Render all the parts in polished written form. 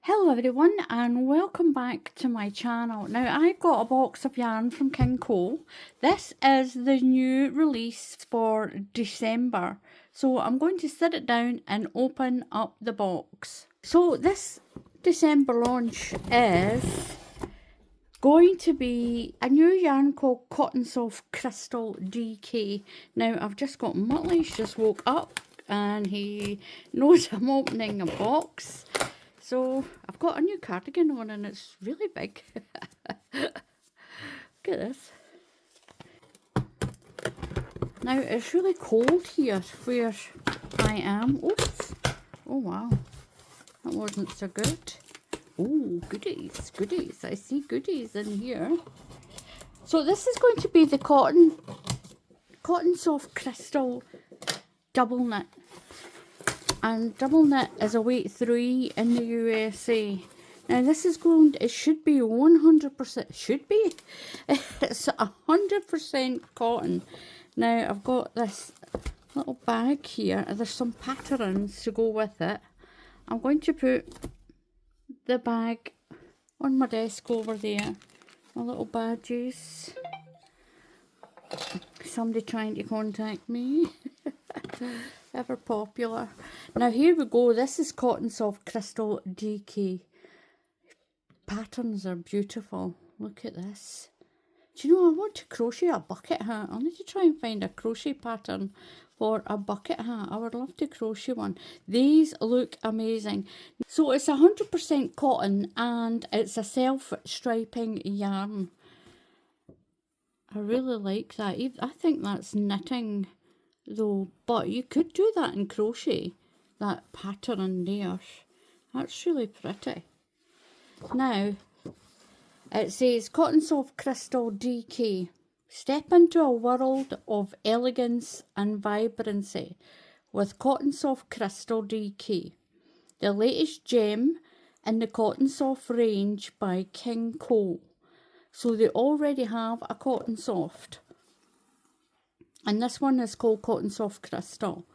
Hello everyone and welcome back to my channel. Now I got a box of yarn from King Cole. This is the new release for December. So I'm going to sit it down and open up the box. So this December launch is going to be a new yarn called Cottonsoft Crystal DK. Now I've just got Muttley, he's just woke up and he knows I'm opening a box. So I've got a new cardigan on and it's really big. Look at this. Now it's really cold here where I am. Oops. Oh wow. That wasn't so good. Oh, goodies, goodies. I see goodies in here. So this is going to be the Cottonsoft Crystal double knit. And double knit is a weight 3 in the USA. Now this is going, it should be 100%, should be? It's 100% cotton. Now I've got this little bag here. There's some patterns to go with it. I'm going to put the bag on my desk over there. My little badges. Somebody trying to contact me. Ever popular. Now here we go. This is Cottonsoft Crystal DK. Patterns are beautiful. Look at this. Do you know, I want to crochet a bucket hat. I need to try and find a crochet pattern for a bucket hat. I would love to crochet one. These look amazing. So it's 100% cotton and it's a self-striping yarn. I really like that. I think that's knitting though, but you could do that in crochet, that pattern there. That's really pretty. Now it says Cottonsoft Crystal DK. Step into a world of elegance and vibrancy with Cottonsoft Crystal DK, the latest gem in the Cottonsoft range by King Cole. So they already have a Cottonsoft. And this one is called Cottonsoft Crystal.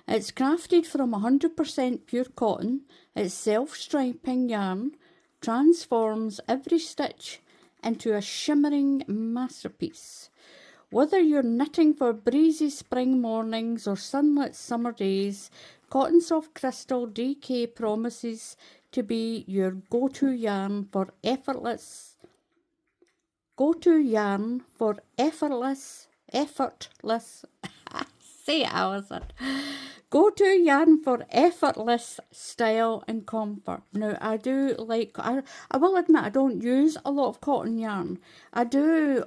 It's crafted from 100% pure cotton. It's self-striping yarn, transforms every stitch into a shimmering masterpiece. Whether you're knitting for breezy spring mornings or sunlit summer days, Cottonsoft Crystal DK promises to be your go-to yarn for effortless say it, Alison. Go-to yarn for effortless style and comfort. Now, I do like, I will admit I don't use a lot of cotton yarn. I do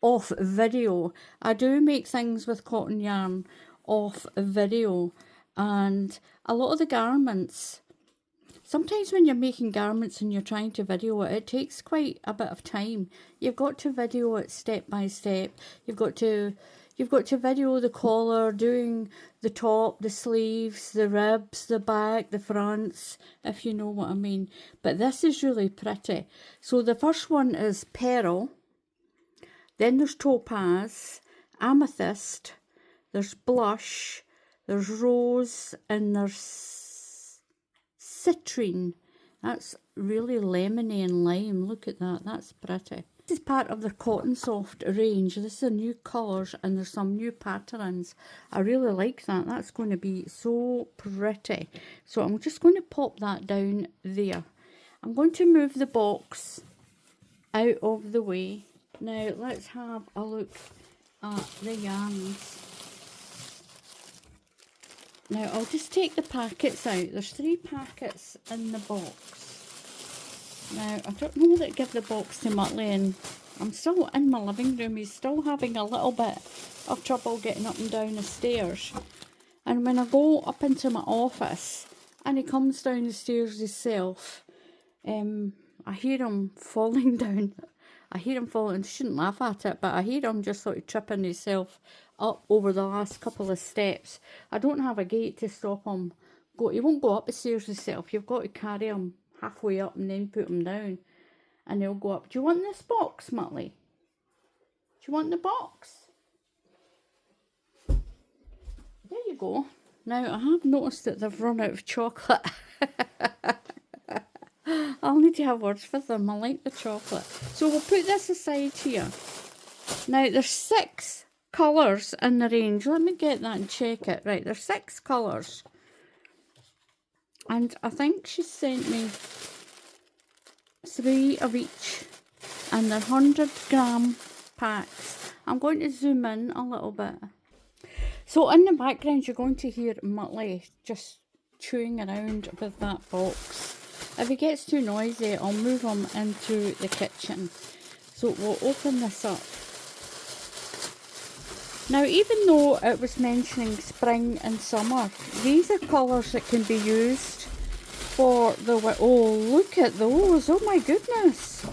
off video. I do make things with cotton yarn off video. And a lot of the garments, sometimes when you're making garments and you're trying to video it, it takes quite a bit of time. You've got to video it step by step. You've got to video the collar, doing the top, the sleeves, the ribs, the back, the fronts, if you know what I mean. But this is really pretty. So the first one is pearl. Then there's topaz, amethyst, there's blush, there's rose, and there's citrine. That's really lemony and lime. Look at that. That's pretty. This is part of the Cottonsoft range. This is new colours and there's some new patterns. I really like that. That's going to be so pretty. So I'm just going to pop that down there. I'm going to move the box out of the way. Now let's have a look at the yarns. Now I'll just take the packets out. There's 3 packets in the box. Now I don't know whether to give the box to Muttley, and I'm still in my living room. He's still having a little bit of trouble getting up and down the stairs. And when I go up into my office and he comes down the stairs himself, I hear him falling down. I hear him falling. I shouldn't laugh at it, but I hear him just sort of tripping himself up over the last couple of steps. I don't have a gate to stop him. He won't go up the stairs himself. You've got to carry him halfway up and then put him down. And he'll go up. Do you want this box, Muttley? Do you want the box? There you go. Now, I have noticed that they've run out of chocolate. I'll need to have words with them. I like the chocolate. So we'll put this aside here. Now, there's 6 colours in the range. Let me get that and check it. Right, there's 6 colours. And I think she sent me 3 of each. And they're 100-gram packs. I'm going to zoom in a little bit. So in the background, you're going to hear Muttley just chewing around with that box. If he gets too noisy, I'll move him into the kitchen. So we'll open this up. Now, even though it was mentioning spring and summer, these are colours that can be used for the... Oh, look at those. Oh my goodness.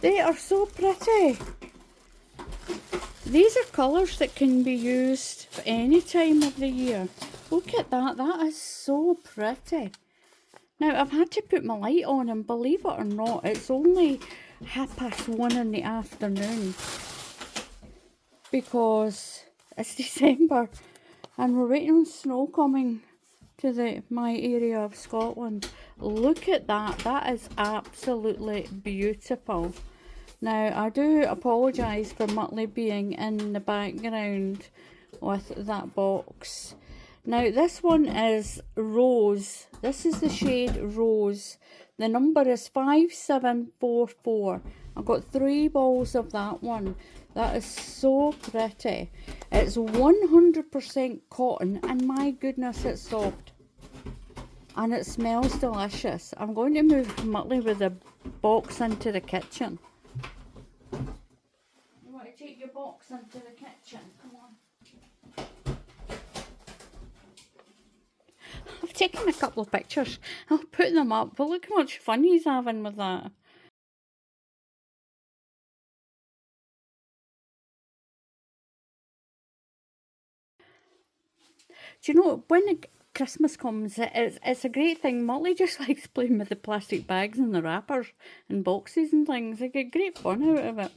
They are so pretty. These are colours that can be used for any time of the year. Look at that. That is so pretty. Now, I've had to put my light on, and believe it or not, it's only 1:30 in the afternoon. Because it's December and we're waiting on snow coming to my area of Scotland. Look at that. That is absolutely beautiful. Now, I do apologise for Muttley being in the background with that box. Now, this one is Rose. This is the shade Rose. The number is 5744. I've got 3 balls of that one. That is so pretty. It's 100% cotton, and my goodness, it's soft. And it smells delicious. I'm going to move Muttley with the box into the kitchen. You want to take your box into the kitchen? Come on. I've taken a couple of pictures. I'll put them up, but look how much fun he's having with that. Do you know, when Christmas comes, it's a great thing. Muttley just likes playing with the plastic bags and the wrappers and boxes and things. I get great fun out of it.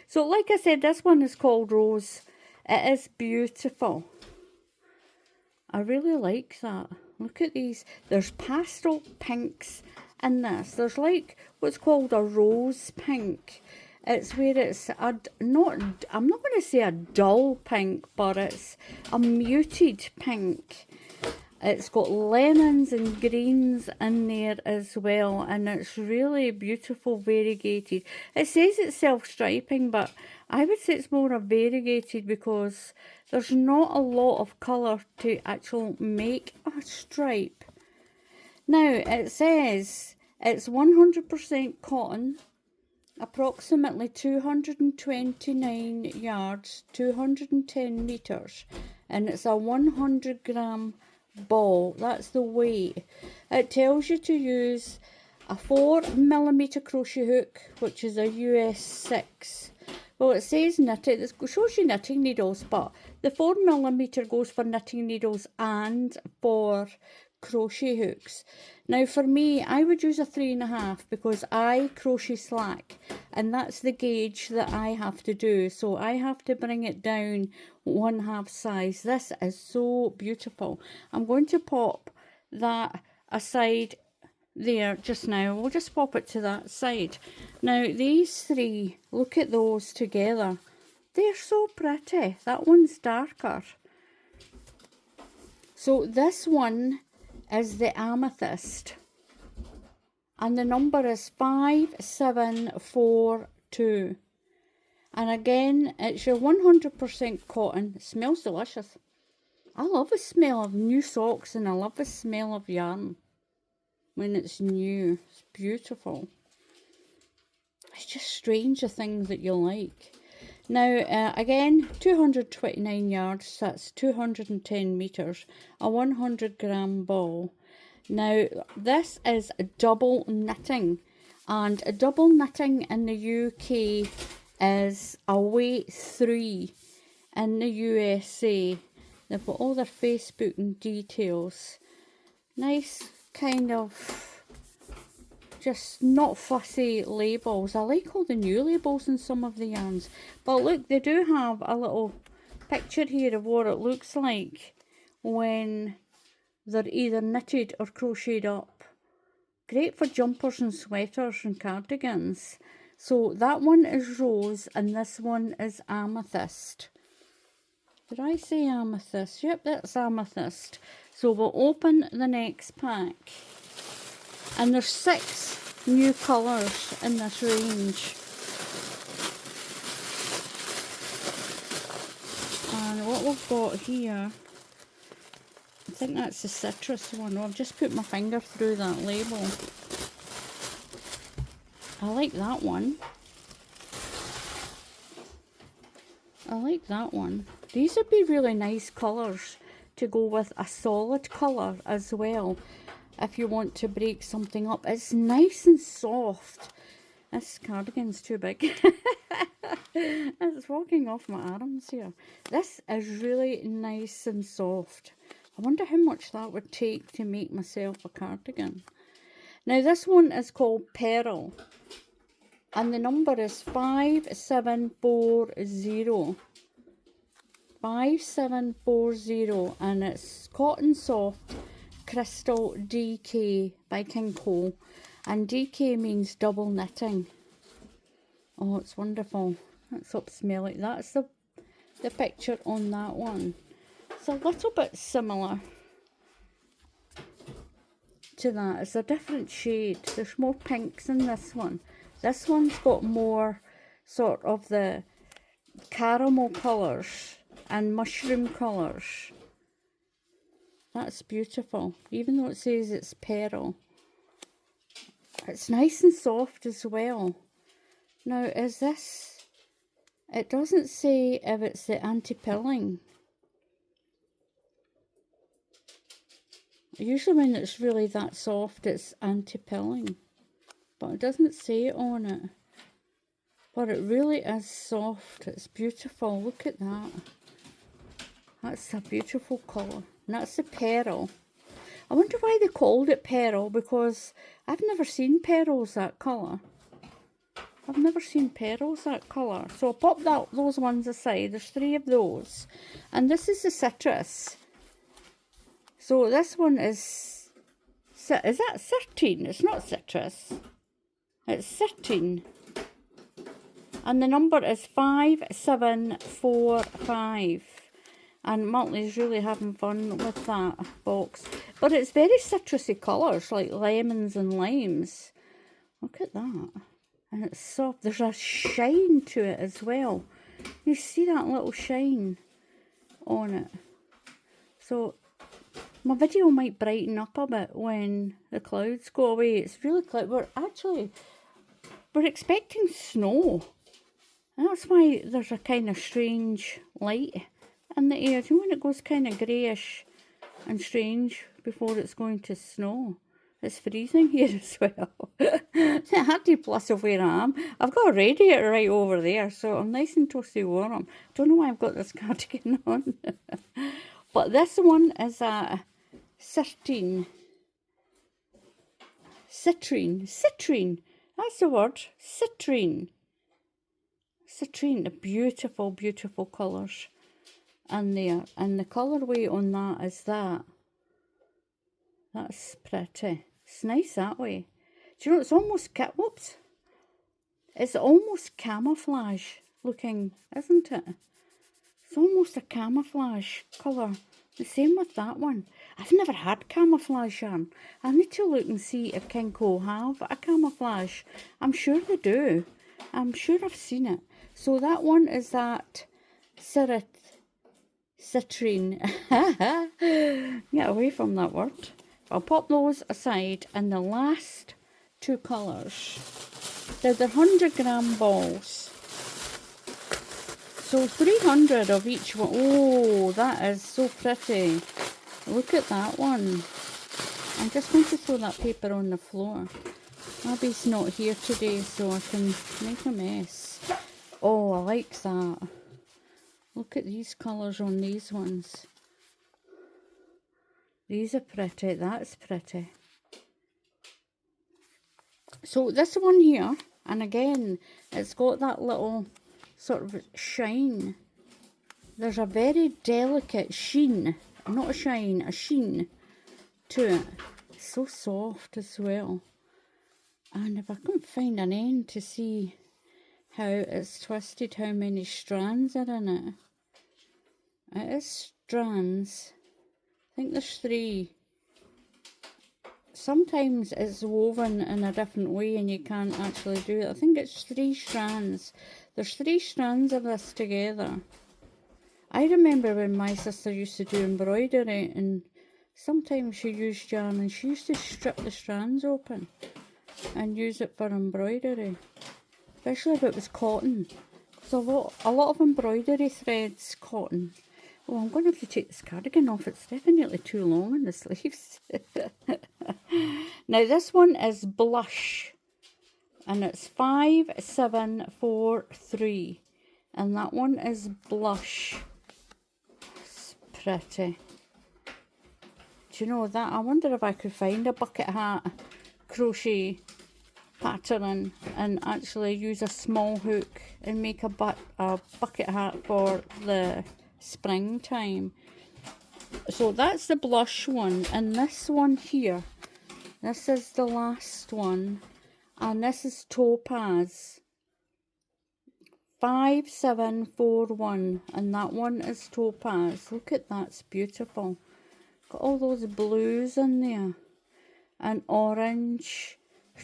So like I said, this one is called Rose. It is beautiful. I really like that. Look at these. There's pastel pinks in this. There's like what's called a rose pink. It's where it's I'm not going to say a dull pink, but it's a muted pink. It's got lemons and greens in there as well, and it's really beautiful, variegated. It says it's self-striping, but I would say it's more a variegated because there's not a lot of colour to actually make a stripe. Now, it says it's 100% cotton, approximately 229 yards, 210 metres, and it's a 100-gram ball. That's the weight. It tells you to use a 4mm crochet hook, which is a US 6. Well, it says knitted. It shows you knitting needles, but the 4mm goes for knitting needles and for crochet hooks. Now, for me, I would use a 3.5 because I crochet slack, and that's the gauge that I have to do. So I have to bring it down 1/2 size. This is so beautiful. I'm going to pop that aside there just now. We'll just pop it to that side. Now, these 3, look at those together. They're so pretty. That one's darker. So this one is the amethyst, and the number is 5742. And again, it's your 100% cotton. It smells delicious. I love the smell of new socks, and I love the smell of yarn when it's new. It's beautiful. It's just strange the things that you like. Now, again, 229 yards, that's 210 metres, a 100-gram ball. Now, this is double knitting, and a double knitting in the UK is a weight 3 in the USA. They've got all their Facebook and details. Nice kind of just not fussy labels. I like all the new labels in some of the yarns. But look, they do have a little picture here of what it looks like when they're either knitted or crocheted up. Great for jumpers and sweaters and cardigans. So that one is rose and this one is amethyst. Did I say amethyst? Yep, that's amethyst. So we'll open the next pack. And there's 6 new colours in this range. And what we've got here, I think that's the citrus one. I've just put my finger through that label. I like that one. I like that one. These would be really nice colours to go with a solid colour as well. If you want to break something up. It's nice and soft. This cardigan's too big. It's walking off my arms here. This is really nice and soft. I wonder how much that would take to make myself a cardigan. Now this one is called Pearl. And the number is 5740. 5740. And it's Cottonsoft Crystal DK by King Cole. And DK means double knitting. Oh, it's wonderful. Let's up smell it. That's the picture on that one. It's a little bit similar to that. It's a different shade. There's more pinks in this one. This one's got more sort of the caramel colours and mushroom colours. That's beautiful. Even though it says it's pearl. It's nice and soft as well. Now, is this... It doesn't say if it's the anti-pilling. Usually when it's really that soft, it's anti-pilling. But it doesn't say it on it. But it really is soft. It's beautiful. Look at that. That's a beautiful colour. And that's the pearl. I wonder why they called it pearl, because I've never seen pearls that colour. I've never seen pearls that colour. So I'll pop those ones aside. There's 3 of those. And this is the citrus. So this one is that 13? It's not citrus. It's 13. And the number is 5745. And Montley's really having fun with that box. But it's very citrusy colours, like lemons and limes. Look at that. And it's soft. There's a shine to it as well. You see that little shine on it. So my video might brighten up a bit when the clouds go away. It's really cloudy. We're expecting snow. And that's why there's a kind of strange light in the air. You know when it goes kind of greyish and strange before it's going to snow? It's freezing here as well. It's 100 plus of where I am. I've got a radiator right over there, so I'm nice and toasty warm. Don't know why I've got this cardigan on. But this one is a citrine. Citrine. That's the word. Citrine. Citrine. Beautiful, beautiful colours in there. And the colourway on that is that. That's pretty. It's nice that way. Do you know, it's almost, it's almost camouflage looking, isn't it? It's almost a camouflage colour. The same with that one. I've never had camouflage yarn. I need to look and see if King Cole have a camouflage. I'm sure they do. I'm sure I've seen it. So that one is that citrine. Get away from that word. I'll pop those aside, and the last 2 colours. They're the 100-gram balls. So 300 of each one. Oh, that is so pretty. Look at that one. I'm just going to throw that paper on the floor. Abby's not here today, so I can make a mess. Oh, I like that. Look at these colours on these ones. These are pretty. That's pretty. So this one here, and again, it's got that little sort of shine. There's a very delicate sheen, not a shine, a sheen to it. It's so soft as well. And if I couldn't find an end to see how it's twisted, how many strands are in it. It is strands. I think there's 3. Sometimes it's woven in a different way and you can't actually do it. I think it's 3 strands. There's 3 strands of this together. I remember when my sister used to do embroidery, and sometimes she used yarn and she used to strip the strands open and use it for embroidery, especially if it was cotton. So a lot of embroidery threads cotton. Oh, I'm going to have to take this cardigan off. It's definitely too long in the sleeves. Now this one is blush, and it's 5743, and that one is blush. It's pretty. Do you know that? I wonder if I could find a bucket hat crochet pattern and actually use a small hook and make a bucket hat for the springtime. So that's the blush one, and this one here, this is the last one, and this is topaz. 5741, and that one is topaz. Look at that, it's beautiful. Got all those blues in there, and orange,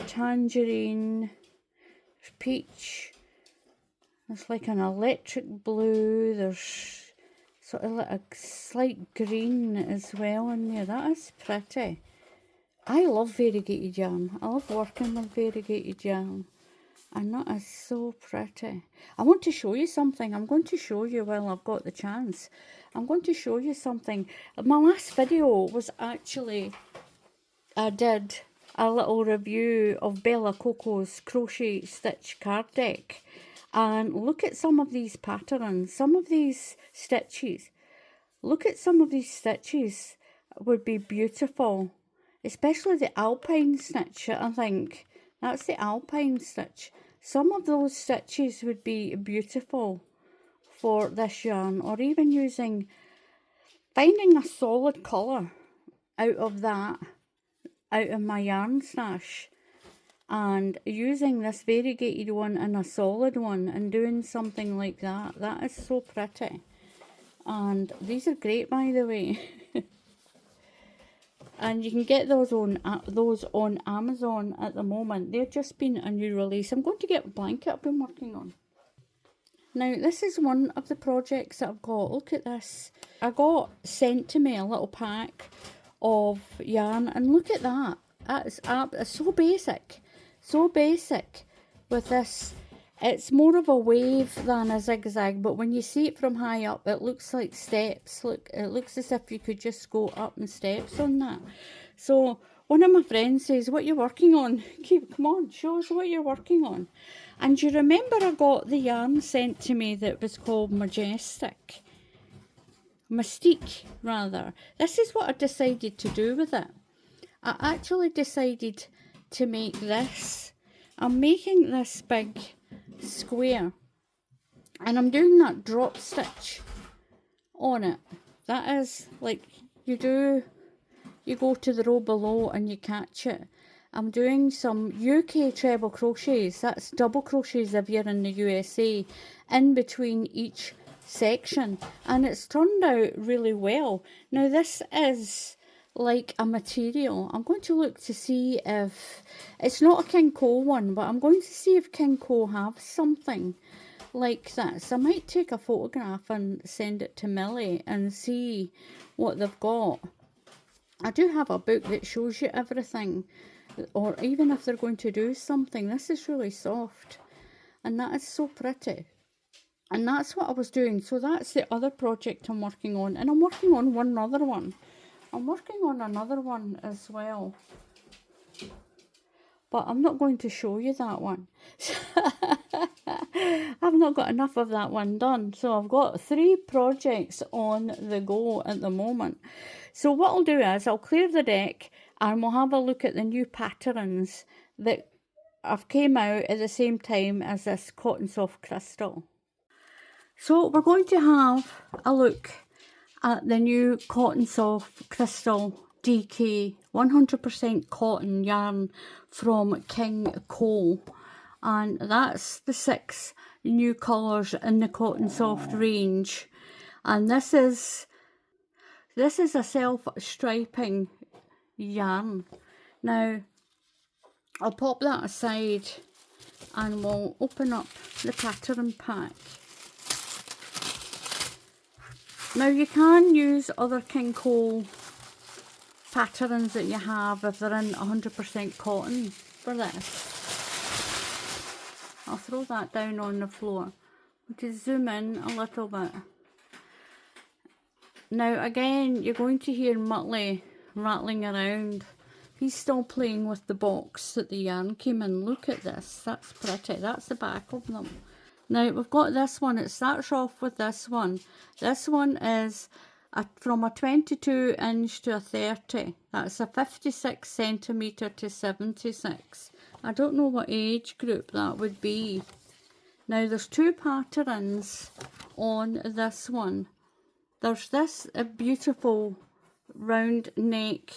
tangerine, peach. There's like an electric blue. There's sort of like a slight green as well in there. That is pretty. I love variegated yarn. I love working with variegated yarn. And that is so pretty. I want to show you something. I'm going to show you while I've got the chance. I'm going to show you something. My last video was actually, I did a little review of Bella Coco's crochet stitch card deck. And look at some of these patterns, some of these stitches. Look at some of these stitches would be beautiful. Especially the alpine stitch, I think. That's the alpine stitch. Some of those stitches would be beautiful for this yarn, or even finding a solid colour out of that, out of my yarn stash, and using this variegated one and a solid one and doing something like that. That is so pretty. And these are great, by the way. And you can get those on Amazon at the moment. They've just been a new release. I'm going to get a blanket I've been working on. Now, this is one of the projects that I've got. Look at this. I got sent to me a little pack of yarn, and look at that. It's so basic. So basic with this. It's more of a wave than a zigzag, but when you see it from high up, it looks like steps. Look, it looks as if you could just go up in steps on that. So one of my friends says, "What you working on? Come on, show us what you're working on." And you remember I got the yarn sent to me that was called Mystique, rather. This is what I decided to do with it. I actually decided to make this. I'm making this big square, and I'm doing that drop stitch on it. That is like you go to the row below and you catch it. I'm doing some UK treble crochets, that's double crochets if you're in the USA, in between each section, and it's turned out really well. Now this is like a material. I'm going to look to see if it's not a King Cole one, but I'm going to see if King Cole have something like this. I might take a photograph and send it to Millie and see what they've got. I do have a book that shows you everything, or even if they're going to do something. This is really soft, and that is so pretty. And that's what I was doing. So that's the other project I'm working on, and I'm working on one other one. I'm working on another one as well, but I'm not going to show you that one. I've not got enough of that one done, so I've got 3 projects on the go at the moment. So what I'll do is I'll clear the deck and we'll have a look at the new patterns that have came out at the same time as this Cottonsoft crystal. So we're going to have a look at the new Cottonsoft crystal DK 100% cotton yarn from King Cole, and that's the 6 new colours in the Cottonsoft range. And this is a self-striping yarn. Now I'll pop that aside and we'll open up the pattern pack. Now you can use other King Cole patterns that you have if they're in 100% cotton for this. I'll throw that down on the floor. Just zoom in a little bit. Now again, you're going to hear Muttley rattling around. He's still playing with the box that the yarn came in. Look at this, that's pretty. That's the back of them. Now we've got this one. It starts off with this one. This one is from a 22 inch to a 30. That's a 56 centimetre to 76. I don't know what age group that would be. Now there's 2 patterns on this one. There's this beautiful round neck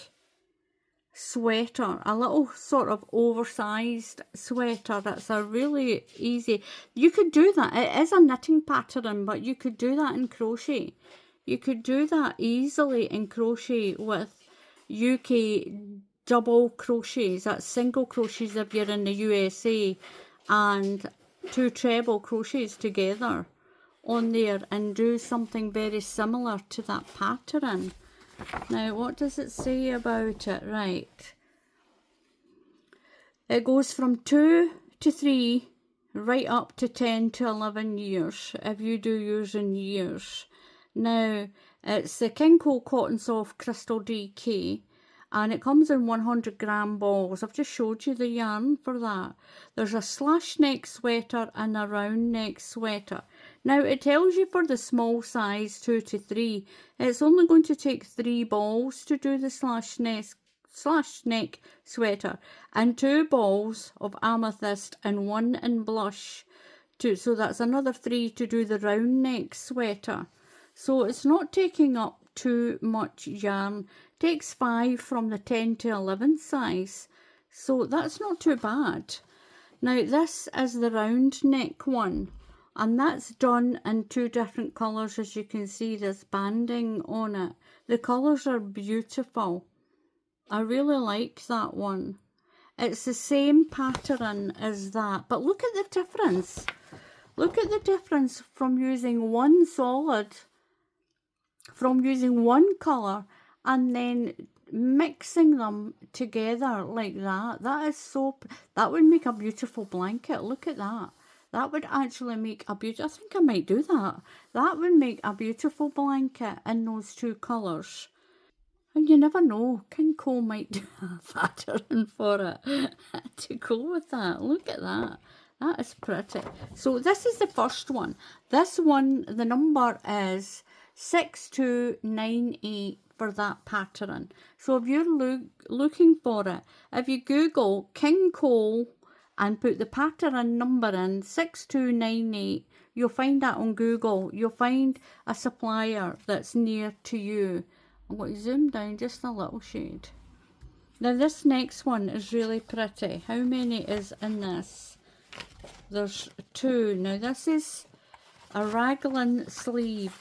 sweater, a little sort of oversized sweater. That's a really easy, you could do that, it is a knitting pattern, but you could do that in crochet. You could do that easily in crochet with UK double crochets, that's single crochets if you're in the USA, and 2 treble crochets together on there and do something very similar to that pattern. Now what does it say about it? Right, it goes from 2 to 3 right up to 10 to 11 years if you do yours in years. Now it's the King Cole Cottonsoft Crystal DK, and it comes in 100-gram balls. I've just showed you the yarn for that. There's a slash neck sweater and a round neck sweater. Now it tells you for the small size 2 to 3, it's only going to take 3 balls to do the slash neck sweater, and 2 balls of amethyst and 1 in blush. So that's another 3 to do the round neck sweater. So it's not taking up too much yarn. It takes 5 from the 10 to 11 size. So that's not too bad. Now this is the round neck one, and that's done in 2 different colours. As you can see, there's banding on it. The colours are beautiful. I really like that one. It's the same pattern as that, but look at the difference. Look at the difference from using one solid, from using one colour and then mixing them together like that. That is so, that would make a beautiful blanket. Look at that. That would actually make a beautiful, I think I might do that. That would make a beautiful blanket in those 2 colours. And you never know, King Cole might do a pattern for it to go with that. Look at that. That is pretty. So this is the first one. This one, the number is 6298 for that pattern. So if you're looking for it, if you Google King Cole and put the pattern number in 6298, you'll find that on Google. You'll find a supplier that's near to you. I'm going to zoom down just a little shade. Now this next one is really pretty. How many is in this? There's 2. Now this is a raglan sleeve.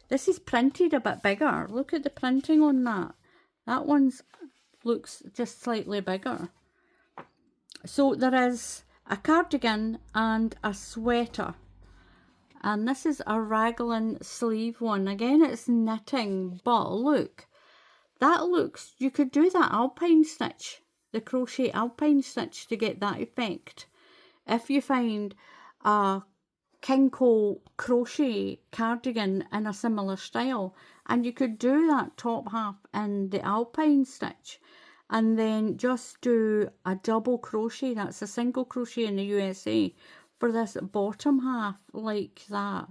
This is printed a bit bigger. Look at the printing on that. That one's looks just slightly bigger. So there is a cardigan and a sweater. And this is a raglan sleeve one. Again, it's knitting, but look, that looks, you could do that alpine stitch, the crochet alpine stitch to get that effect. If you find a King Cole crochet cardigan in a similar style, and you could do that top half in the alpine stitch, and then just do a double crochet, that's a single crochet in the USA, for this bottom half like that.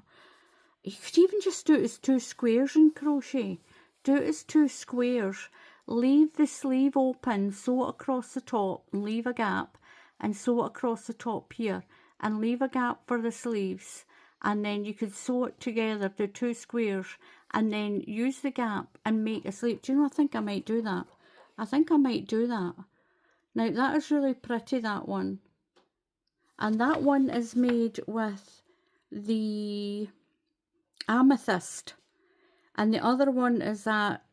You could even just do it as 2 squares in crochet. Do it as 2 squares. Leave the sleeve open, sew it across the top, and leave a gap, and sew it across the top here, and leave a gap for the sleeves, and then you could sew it together to 2 squares and then use the gap and make a sleeve. Do you know, I think I might do that. I think I might do that. Now that is really pretty, that one. And that one is made with the amethyst. And the other one is that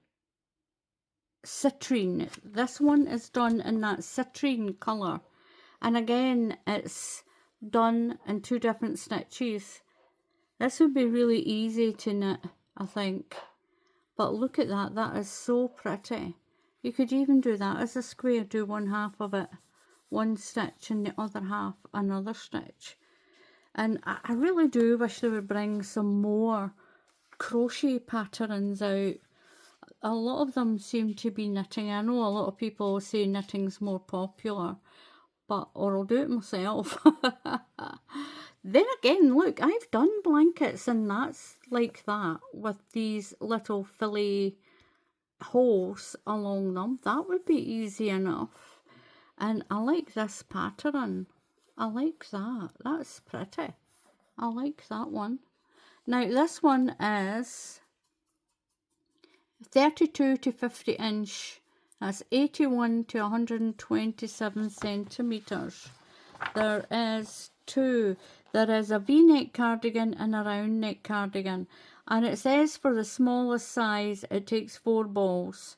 citrine. This one is done in that citrine colour. And again, it's done in 2 different stitches. This would be really easy to knit, I think. But look at that, that is so pretty. You could even do that as a square, do 1/2 of it, 1 stitch, and the other half another stitch. And I really do wish they would bring some more crochet patterns out. A lot of them seem to be knitting. I know a lot of people say knitting's more popular, but, or I'll do it myself. Then again, look, I've done blankets and that's like that, with these little filly holes along them. That would be easy enough. And I like this pattern. I like that. That's pretty. I like that one. Now this one is 32 to 50 inch. That's 81 to 127 centimetres. There is 2. There is a V-neck cardigan and a round neck cardigan. And it says for the smallest size, it takes 4 balls.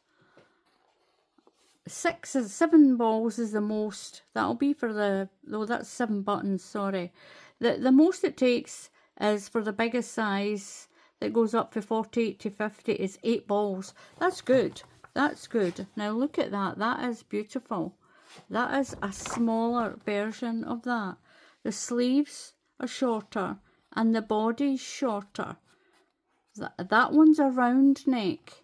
7 balls is the most. That'll be for the, oh, that's 7 buttons, sorry. The most it takes is for the biggest size that goes up to 48 to 50 is 8 balls. That's good. That's good. Now look at that. That is beautiful. That is a smaller version of that. The sleeves are shorter and the body's shorter. That one's a round neck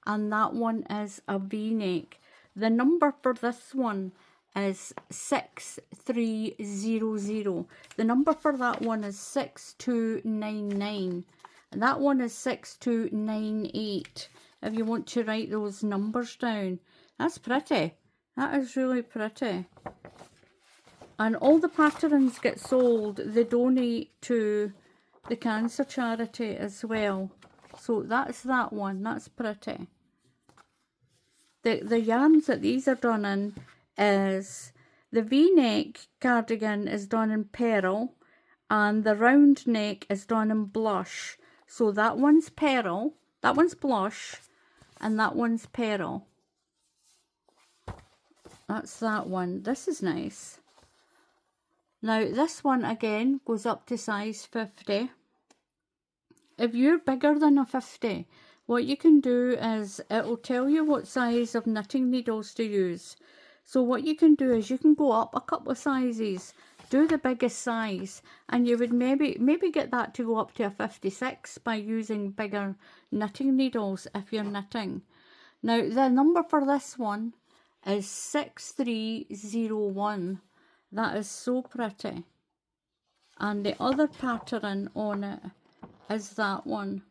and that one is a V-neck. The number for this one is 6300. The number for that one is 6299. And that one is 6298. If you want to write those numbers down. That's pretty. That is really pretty. And all the patterns get sold. They donate to the cancer charity as well. So that's that one. That's pretty. The yarns that these are done in is the V-neck cardigan is done in pearl and the round neck is done in blush. So that one's pearl, that one's blush, and that one's pearl. That's that one. This is nice. Now this one again goes up to size 50. If you're bigger than a 50, what you can do is it'll tell you what size of knitting needles to use. So what you can do is you can go up a couple of sizes, do the biggest size, and you would maybe get that to go up to a 56 by using bigger knitting needles if you're knitting. Now the number for this one is 6301. That is so pretty. And the other pattern on it is that one.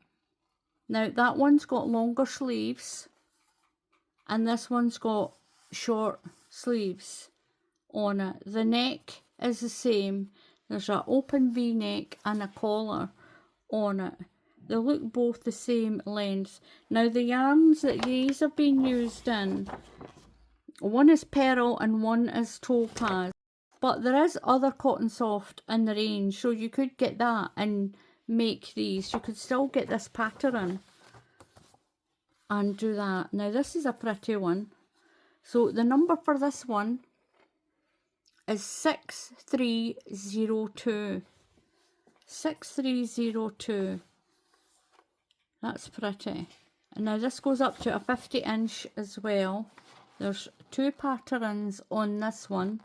Now that one's got longer sleeves and this one's got short sleeves on it. The neck is the same. There's an open V-neck and a collar on it. They look both the same length. Now the yarns that these have been used in, one is pearl and one is topaz. But there is other Cottonsoft in the range, so you could get that and make these. You could still get this pattern and do that. Now this is a pretty one. So the number for this one is 6302. 6302. That's pretty. And now this goes up to a 50 inch as well. There's 2 patterns on this one.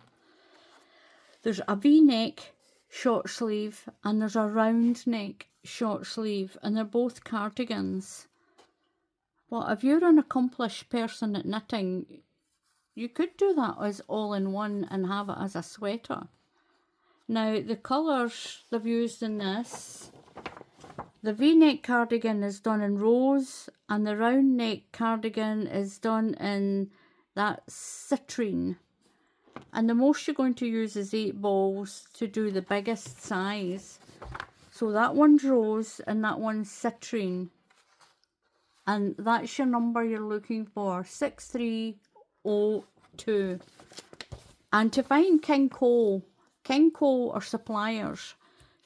There's a V-neck short sleeve and there's a round neck short sleeve, and they're both cardigans. Well, if you're an accomplished person at knitting, you could do that as all in one and have it as a sweater. Now the colours they've used in this, the V-neck cardigan is done in rose and the round neck cardigan is done in that citrine. And the most you're going to use is 8 balls to do the biggest size. So that one's rose and that one's citrine. and that's your number you're looking for, 6302. And to find King Cole are suppliers.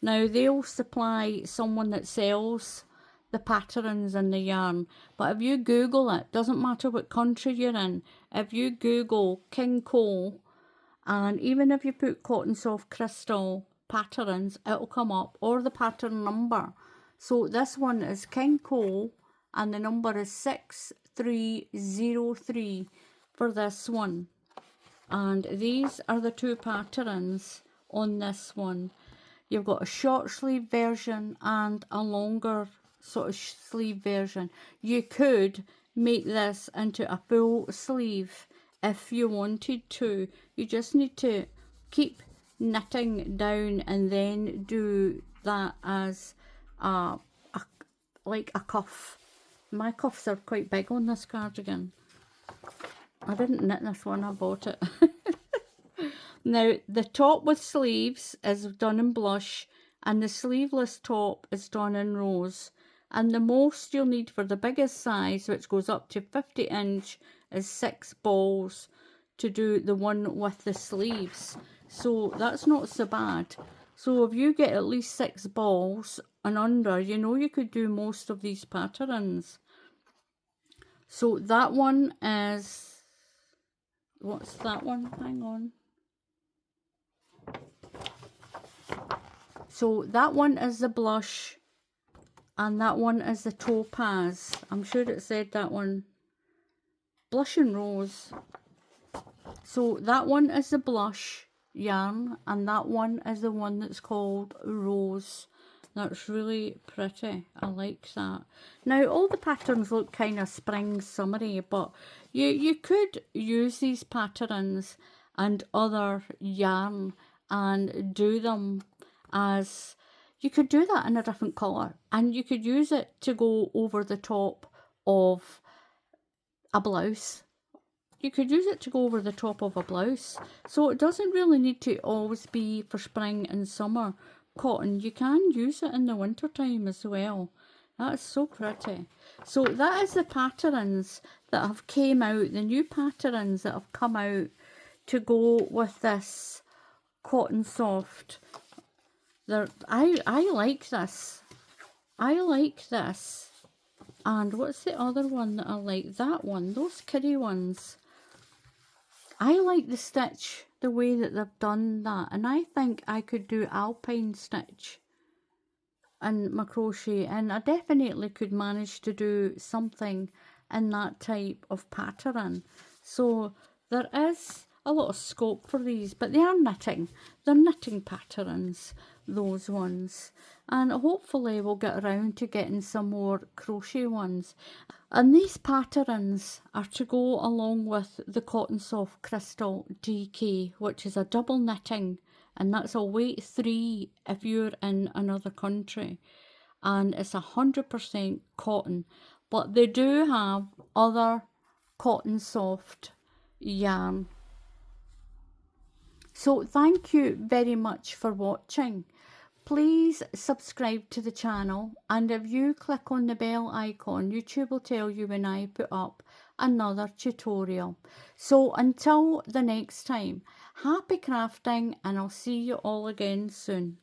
Now they'll supply someone that sells the patterns and the yarn. But if you Google it, doesn't matter what country you're in, if you Google King Cole, and even if you put Cottonsoft crystal patterns, it'll come up, or the pattern number. So this one is King Cole, and the number is 6303 for this one. And these are the two patterns on this one. You've got a short sleeve version and a longer sort of sleeve version. You could make this into a full sleeve if you wanted to. You just need to keep knitting down and then do that as like a cuff. My cuffs are quite big on this cardigan. I didn't knit this one, I bought it. Now, the top with sleeves is done in blush, and the sleeveless top is done in rose. And the most you'll need for the biggest size, which goes up to 50 inch, is 6 balls to do the one with the sleeves. So that's not so bad. So if you get at least 6 balls and under, you know you could do most of these patterns. So that one is, what's that one? Hang on. So that one is the blush, and that one is the topaz. I'm sure it said that one. Blush and rose. So that one is the blush yarn, and that one is the one that's called rose. That's really pretty. I like that. Now, all the patterns look kind of spring summery, but you could use these patterns and other yarn and do them as, you could do that in a different colour, and you could use it to go over the top of a blouse. You could use it to go over the top of a blouse. So it doesn't really need to always be for spring and summer cotton. You can use it in the winter time as well. That's so pretty. So that is the patterns that have came out, the new patterns that have come out to go with this Cottonsoft. I like this. I like this. And what's the other one that I like? That one. Those kiddie ones. I like the stitch, the way that they've done that. And I think I could do alpine stitch in my crochet. And I definitely could manage to do something in that type of pattern. So there is a lot of scope for these, but they are knitting. They're knitting patterns, those ones. And hopefully we'll get around to getting some more crochet ones. And these patterns are to go along with the Cottonsoft Crystal DK, which is a double knitting, and that's a weight 3 if you're in another country. And it's 100% cotton, but they do have other Cottonsoft yarn. So thank you very much for watching. Please subscribe to the channel, and if you click on the bell icon, YouTube will tell you when I put up another tutorial. So until the next time, happy crafting, and I'll see you all again soon.